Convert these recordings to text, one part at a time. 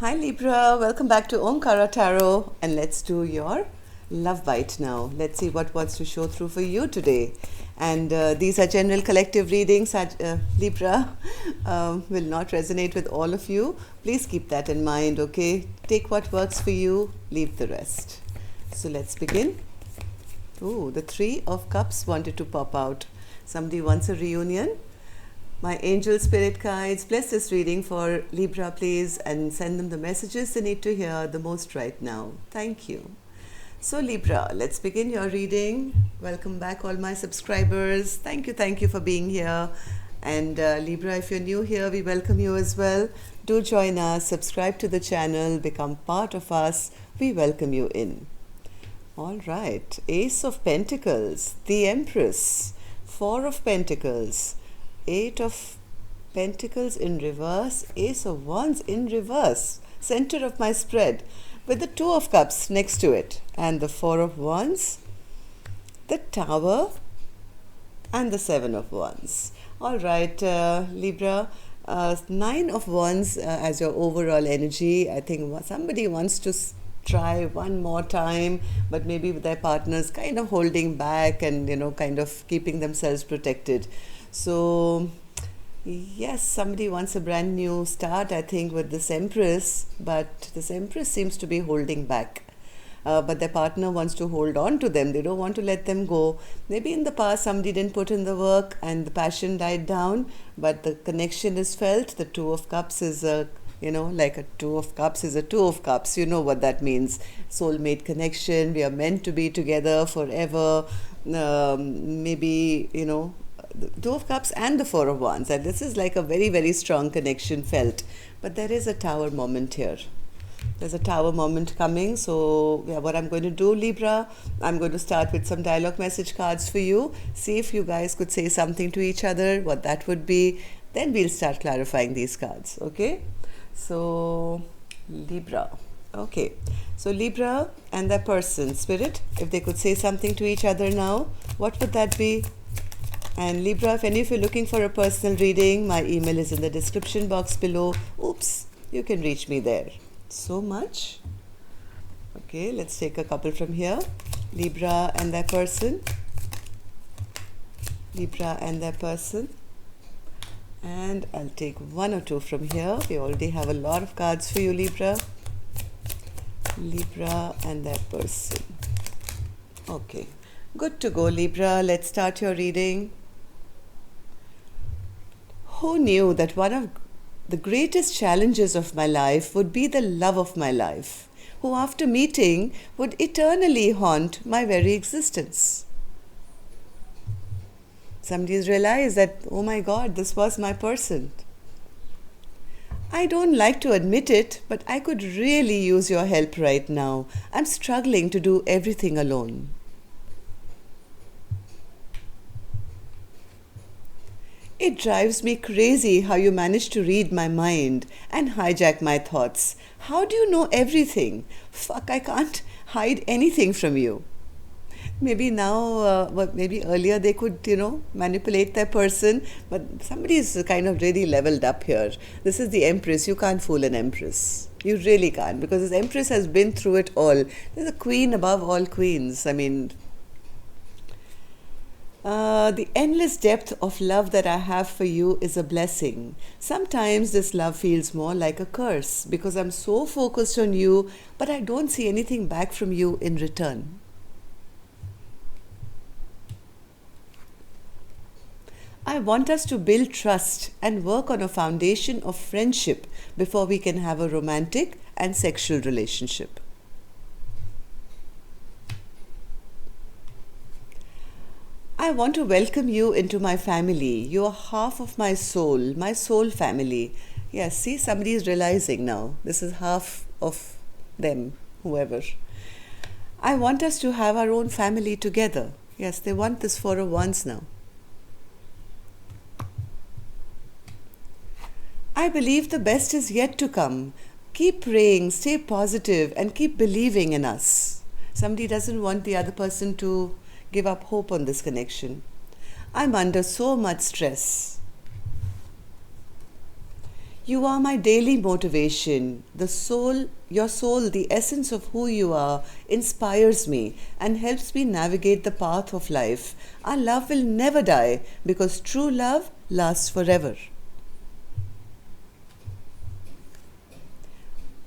Hi Libra, welcome back to Omkara Tarot, and let's do your love bite now. Let's see what wants to show through for you today. And these are general collective readings. Libra will not resonate with all of you. Please keep that in mind, okay? Take what works for you, leave the rest. So let's begin. Oh, the Three of Cups wanted to pop out. Somebody wants a reunion. My angel spirit guides, bless this reading for Libra, please, and send them the messages they need to hear the most right now. Thank you. So Libra, let's begin your reading. Welcome back, all my subscribers. Thank you for being here. And Libra, if you're new here, we welcome you as well. Do join us, subscribe to the channel, become part of us. We welcome you in. All right, Ace of Pentacles, the Empress, Four of Pentacles, Eight of Pentacles in reverse, Ace of Wands in reverse, center of my spread, with the Two of Cups next to it, and the Four of Wands, the Tower, and the Seven of Wands. All right, Libra, Nine of Wands as your overall energy. I think somebody wants to try one more time, but maybe with their partners kind of holding back and, kind of keeping themselves protected. So yes, somebody wants a brand new start, I think, with this Empress, but this Empress seems to be holding back. But their partner wants to hold on to them. They don't want to let them go. Maybe in the past somebody didn't put in the work and the passion died down, but the connection is felt. The Two of Cups is like a Two of Cups is a Two of Cups. You know what that means. Soulmate connection. We are meant to be together forever. Maybe, the Two of Cups and the Four of Wands. And this is like a very, very strong connection felt. But there is a Tower moment here. There's a Tower moment coming. So yeah, what I'm going to do, Libra, I'm going to start with some dialogue message cards for you. See if you guys could say something to each other, what that would be. Then we'll start clarifying these cards, okay? So Libra. Okay, so Libra and their person, Spirit, if they could say something to each other now, what would that be? And Libra, if any of you are looking for a personal reading, my email is in the description box below. Oops, you can reach me there. So much. Okay, let's take a couple from here. Libra and their person. Libra and their person. And I'll take one or two from here. We already have a lot of cards for you, Libra. Libra and their person. Okay, good to go, Libra. Let's start your reading. Who knew that one of the greatest challenges of my life would be the love of my life, who after meeting would eternally haunt my very existence? Somebody's realized that, oh my God, this was my person. I don't like to admit it, but I could really use your help right now. I'm struggling to do everything alone. It drives me crazy how you manage to read my mind and hijack my thoughts. How do you know everything? Fuck, I can't hide anything from you. Maybe now, maybe earlier they could, manipulate their person, but somebody is kind of really leveled up here. This is the Empress. You can't fool an Empress. You really can't, because this Empress has been through it all. There's a queen above all queens. I mean, the endless depth of love that I have for you is a blessing. Sometimes this love feels more like a curse because I'm so focused on you, but I don't see anything back from you in return. I want us to build trust and work on a foundation of friendship before we can have a romantic and sexual relationship. I want to welcome you into my family. You are half of my soul family. Yes, see, somebody is realizing now. This is half of them, whoever. I want us to have our own family together. Yes, they want this for a once now. I believe the best is yet to come. Keep praying, stay positive, and keep believing in us. Somebody doesn't want the other person to give up hope on this connection. I'm under so much stress. You are my daily motivation. The soul, your soul, the essence of who you are, inspires me and helps me navigate the path of life. Our love will never die because true love lasts forever.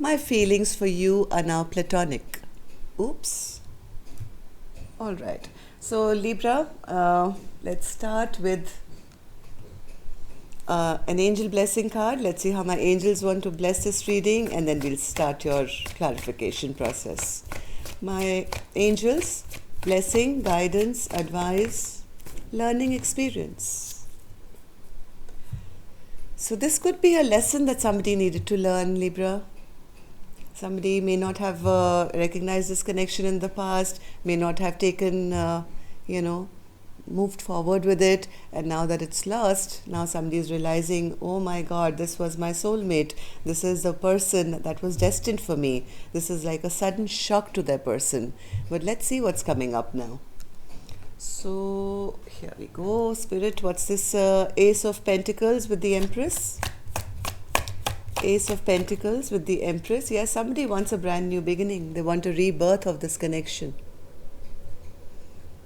My feelings for you are now platonic. Oops. All right. So, Libra, let's start with an angel blessing card. Let's see how my angels want to bless this reading, and then we'll start your clarification process. My angels, blessing, guidance, advice, learning experience. So, this could be a lesson that somebody needed to learn, Libra. Somebody may not have recognized this connection in the past, may not have taken, moved forward with it, and now that it's lost, now somebody is realizing, oh my God, this was my soulmate. This is the person that was destined for me. This is like a sudden shock to that person. But let's see what's coming up now. So here we go. Spirit, what's this Ace of Pentacles with the Empress? Ace of Pentacles with the Empress. Yes, somebody wants a brand new beginning. They want a rebirth of this connection.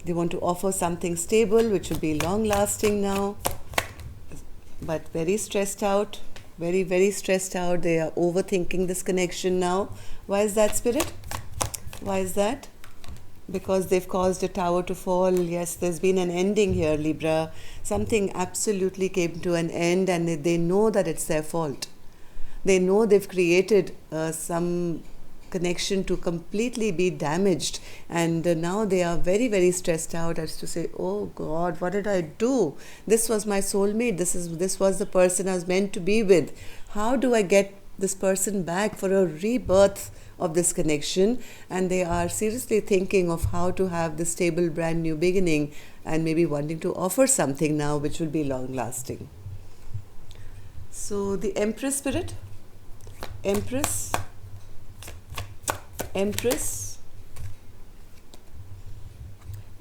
They want to offer something stable, which will be long lasting now, but very stressed out, very, very stressed out. They are overthinking this connection now. Why is that, Spirit? Why is that? Because they've caused a tower to fall. Yes, there's been an ending here, Libra. Something absolutely came to an end, and they know that it's their fault. They know they've created some connection to completely be damaged, and now they are very, very stressed out as to say, oh God, what did I do? This was my soulmate. This was the person I was meant to be with. How do I get this person back for a rebirth of this connection? And they are seriously thinking of how to have this stable brand new beginning, and maybe wanting to offer something now which will be long lasting. So the Empress, Spirit, Empress, Empress.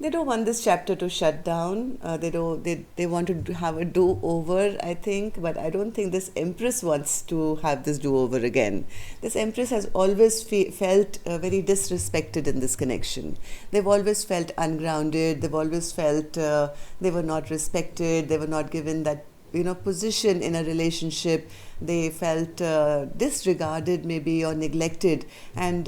They don't want this chapter to shut down. They want to have a do-over, I think, but I don't think this Empress wants to have this do-over again. This Empress has always felt very disrespected in this connection. They've always felt ungrounded. They've always felt they were not respected. They were not given that position in a relationship. They felt disregarded maybe, or neglected, and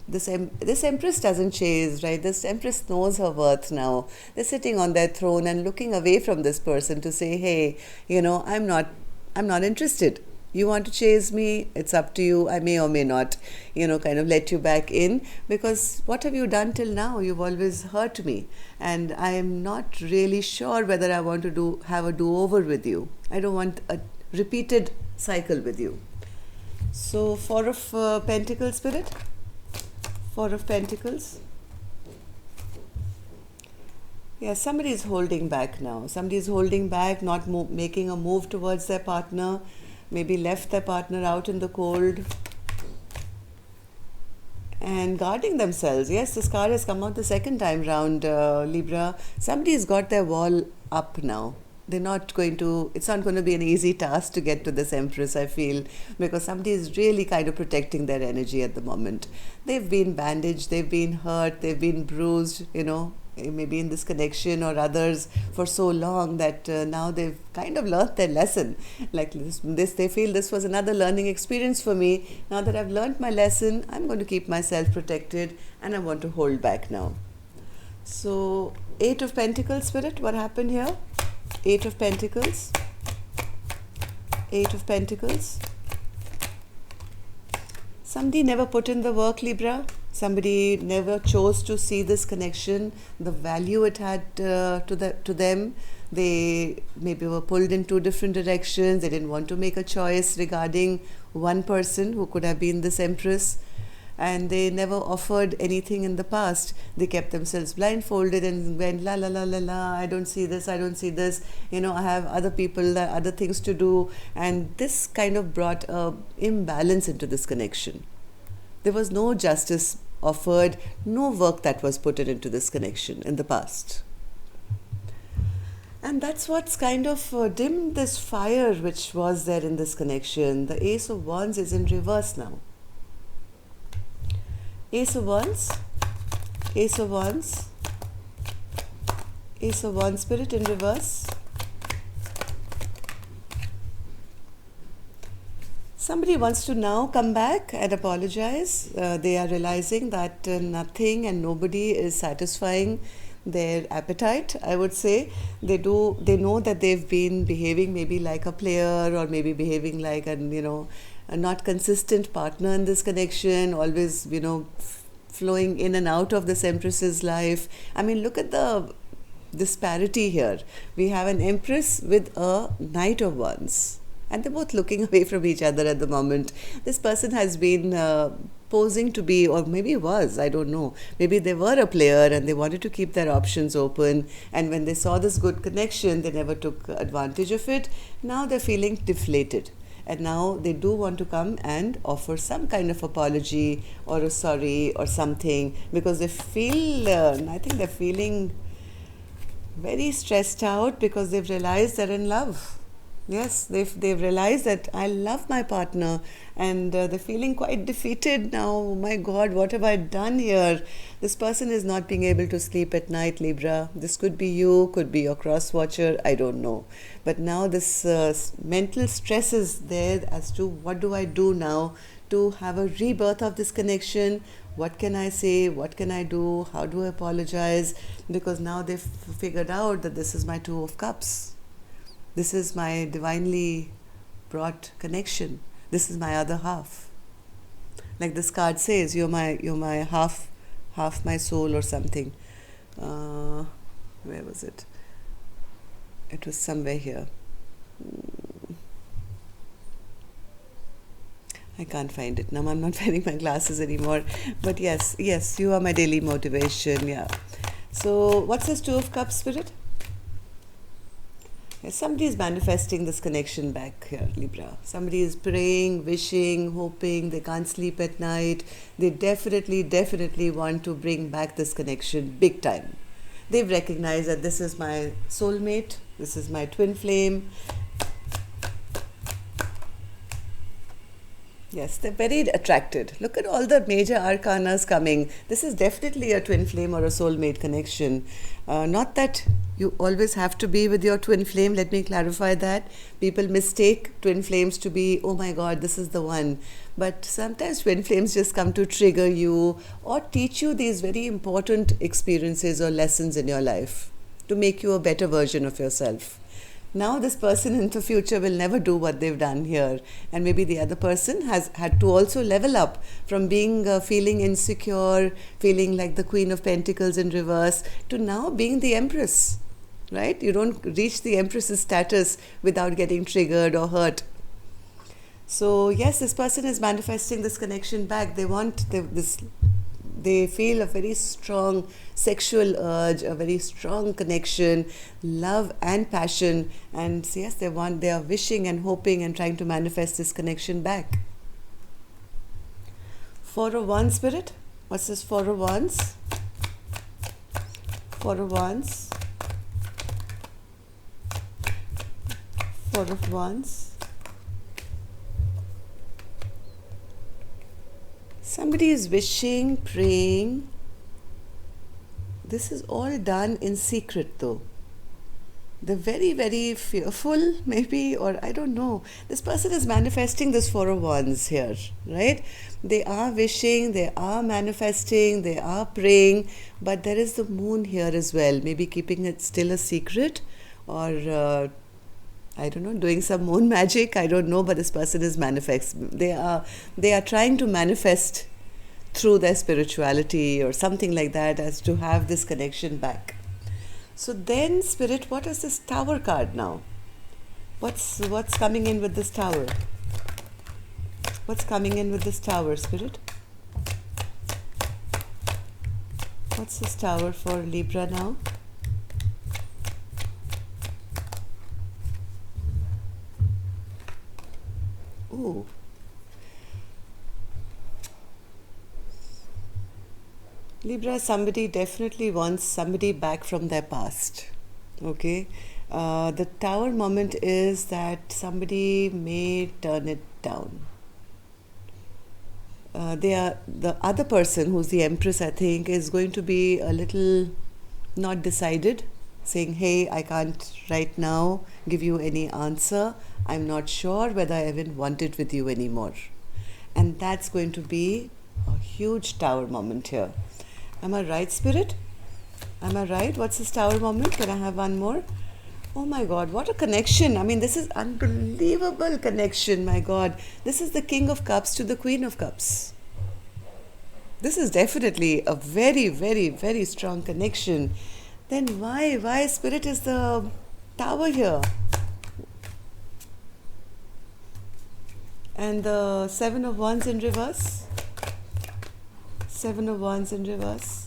this Empress doesn't chase, right? This Empress knows her worth now. They're sitting on their throne and looking away from this person to say, hey, I'm not interested. You want to chase me, it's up to you. I may or may not, kind of let you back in, because what have you done till now? You've always hurt me, and I'm not really sure whether I want to have a do-over with you. I don't want a repeated cycle with you. So, Four of Pentacles, Spirit. Four of Pentacles. Yeah, somebody is holding back now. Somebody is holding back, not making a move towards their partner. Maybe left their partner out in the cold and guarding themselves. Yes, this card has come out the second time round, Libra. Somebody's got their wall up now. It's not going to be an easy task to get to this Empress, I feel, because somebody is really kind of protecting their energy at the moment. They've been bandaged, they've been hurt, they've been bruised, maybe in this connection or others for so long that now they've kind of learnt their lesson. Like this, they feel this was another learning experience for me. Now that I've learnt my lesson, I'm going to keep myself protected, and I want to hold back now. So, Eight of Pentacles, Spirit, what happened here? Eight of Pentacles. Eight of Pentacles. Somebody never put in the work, Libra. Somebody never chose to see this connection, the value it had to them. They maybe were pulled in two different directions. They didn't want to make a choice regarding one person who could have been this Empress. And they never offered anything in the past. They kept themselves blindfolded and went, la, la, la, la, la, I don't see this, I don't see this. I have other people, other things to do. And this kind of brought a imbalance into this connection. There was no justice offered, no work that was put into this connection in the past. And that's what's kind of dimmed this fire which was there in this connection. The Ace of Wands is in reverse now. Ace of Wands, Ace of Wands, Ace of Wands, Spirit in reverse. Somebody wants to now come back and apologize. They are realizing that nothing and nobody is satisfying their appetite, I would say. They know that they've been behaving maybe like a player, or maybe behaving like a not consistent partner in this connection, always, flowing in and out of this Empress's life. I mean, look at the disparity here. We have an Empress with a Knight of Wands, and they're both looking away from each other at the moment. This person has been posing to be, or maybe was, I don't know, maybe they were a player and they wanted to keep their options open, and when they saw this good connection, they never took advantage of it. Now they're feeling deflated, and now they do want to come and offer some kind of apology or a sorry or something, because they feel, I think they're feeling very stressed out because they've realized they're in love. Yes, they've realized that I love my partner, and they're feeling quite defeated now. Oh my God, what have I done here? This person is not being able to sleep at night, Libra. This could be you, could be your cross watcher, I don't know. But now this mental stress is there as to what do I do now to have a rebirth of this connection. What can I say? What can I do? How do I apologize? Because now they've figured out that this is my Two of Cups. This is my divinely brought connection. This is my other half. Like this card says, you're my half my soul or something. Where was it? It was somewhere here. I can't find it. Now I'm not wearing my glasses anymore. But yes, you are my daily motivation. Yeah. So what's this Two of Cups, Spirit? Somebody is manifesting this connection back here, Libra. Somebody is praying, wishing, hoping. They can't sleep at night. They definitely want to bring back this connection big time. They've recognized that this is my soulmate, this is my twin flame. Yes, they're very attracted. Look at all the major arcanas coming. This is definitely a twin flame or a soulmate connection. Not that you always have to be with your twin flame. Let me clarify that. People mistake twin flames to be, oh my God, this is the one. But sometimes twin flames just come to trigger you or teach you these very important experiences or lessons in your life to make you a better version of yourself. Now this person in the future will never do what they've done here, and maybe the other person has had to also level up from being feeling insecure, feeling like the Queen of Pentacles in reverse, to now being the Empress, right? You don't reach the Empress's status without getting triggered or hurt. So yes, this person is manifesting this connection back. They feel a very strong sexual urge, a very strong connection, love and passion, and yes, they are wishing and hoping and trying to manifest this connection back. Four of Wands, Spirit. What's this Four of Wands? Four of Wands. Four of Wands. Somebody is wishing, praying. This is all done in secret though. They're very fearful maybe, or I don't know. This person is manifesting this Four of Wands here, right? They are wishing, they are manifesting, they are praying, but there is the Moon here as well. Maybe keeping it still a secret, or I don't know, doing some moon magic, I don't know, but this person is manifesting. They are trying to manifest through their spirituality or something like that, as to have this connection back. So then, Spirit, what is this Tower card now? What's coming in with this Tower? What's coming in with this Tower, Spirit? What's this Tower for Libra now? Ooh. Libra, somebody definitely wants somebody back from their past. Okay? The tower moment is that somebody may turn it down. They are the other person, who's the Empress, I think, is going to be a little not decided, saying, hey, I can't right now give you any answer. I'm not sure whether I even want it with you anymore. And that's going to be a huge tower moment here. Am I right, Spirit? Am I right? What's this tower moment? Can I have one more? Oh my God, what a connection. I mean, this is unbelievable connection, my God. This is the King of Cups to the Queen of Cups. This is definitely a very, very, very strong connection. Then why Spirit is the Tower here? And the Seven of Wands in reverse. Seven of Wands in reverse.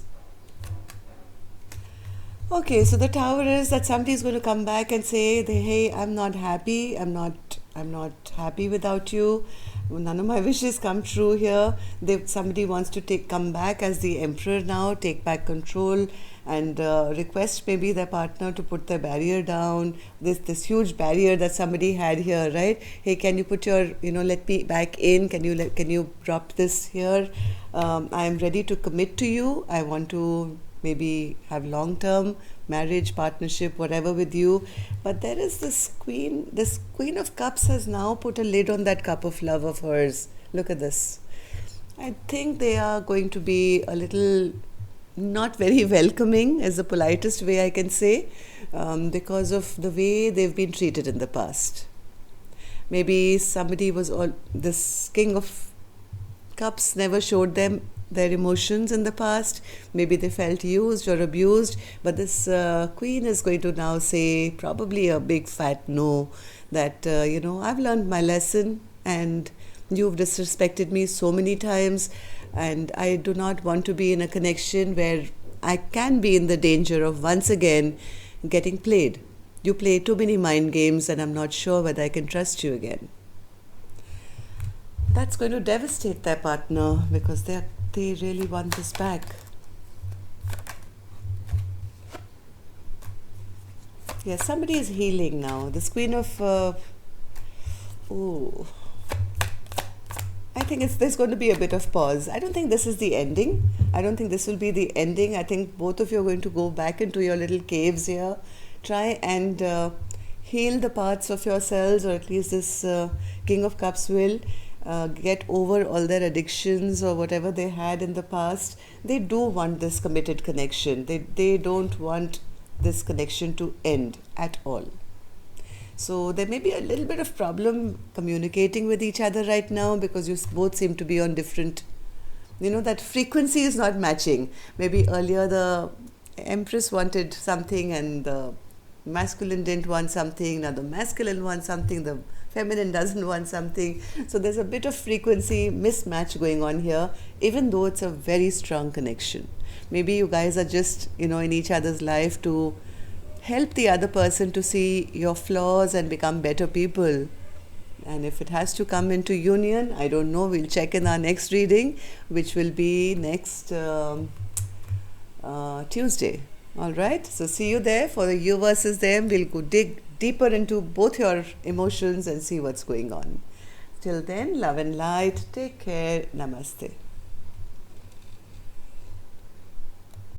Okay, so the Tower is that somebody is going to come back and say, hey, I'm not happy. I'm not happy without you. None of my wishes come true here. Somebody wants to come back as the Emperor now, take back control, and request maybe their partner to put their barrier down. This huge barrier that somebody had here, right? Hey, can you put your, let me back in? Can you drop this here? I'm ready to commit to you. I want to maybe have long-term marriage, partnership, whatever with you. But there is this Queen of Cups has now put a lid on that cup of love of hers. Look at this. I think they are going to be a little not very welcoming, as the politest way I can say, because of the way they've been treated in the past. Maybe somebody this King of Cups never showed them their emotions in the past. Maybe they felt used or abused, but this Queen is going to now say probably a big fat no, that I've learned my lesson and you've disrespected me so many times, and I do not want to be in a connection where I can be in the danger of once again getting played. You play too many mind games and I'm not sure whether I can trust you again. That's going to devastate their partner because they really want this back. Yes, somebody is healing now. This Queen of... I think there's going to be a bit of pause. I don't think this is the ending. I don't think this will be the ending. I think both of you are going to go back into your little caves here. Try and heal the parts of yourselves, or at least this King of Cups will. Get over all their addictions or whatever they had in the past. They do want this committed connection. They don't want this connection to end at all. So there may be a little bit of problem communicating with each other right now because you both seem to be on different, that frequency is not matching. Maybe earlier the Empress wanted something and the masculine didn't want something. Now the masculine wants something, the feminine doesn't want something. So there's a bit of frequency mismatch going on here, even though it's a very strong connection. Maybe you guys are just, in each other's life to help the other person to see your flaws and become better people. And if it has to come into union, I don't know, we'll check in our next reading, which will be next Tuesday. All right, so see you there for the you versus them. We'll go dig deeper into both your emotions and see what's going on. Till then, love and light. Take care. Namaste.